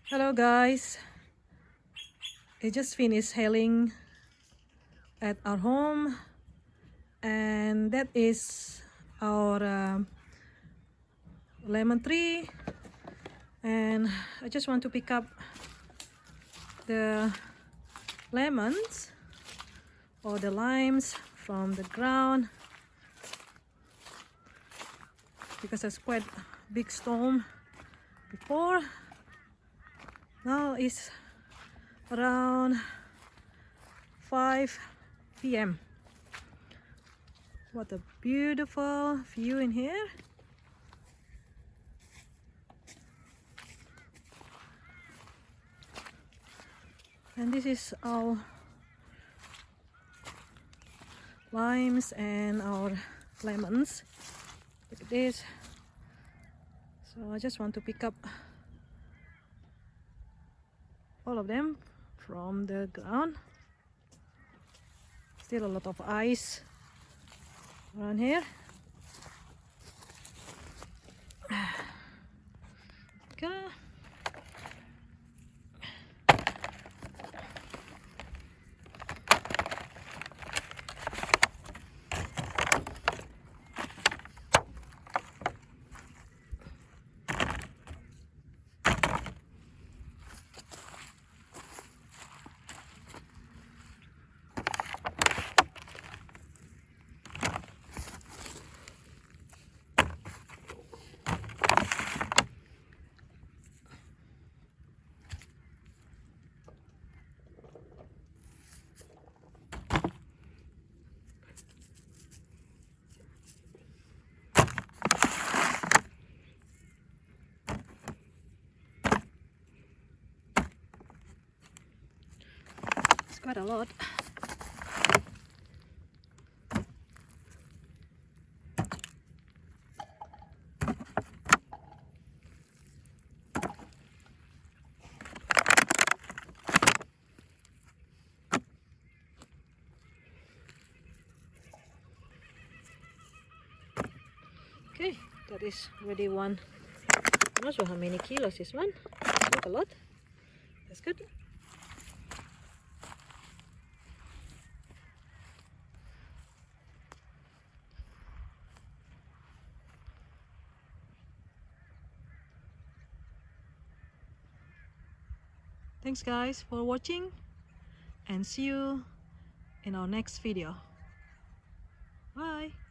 Hello guys, I just finished hailing at our home, and that is our lemon tree, and I just want to pick up the lemons or the limes from the ground because there's quite a big storm before. Now it's around 5 p.m. What a beautiful view in here. And this is our limes and our lemons. Look at this. So I just want to pick up all of them from the ground. Still a lot of ice around here. Okay. It's quite a lot. Okay, that is already one. I'm not sure how many kilos this one. It's not a lot. That's good. Thanks guys for watching, and see you in our next video. Bye.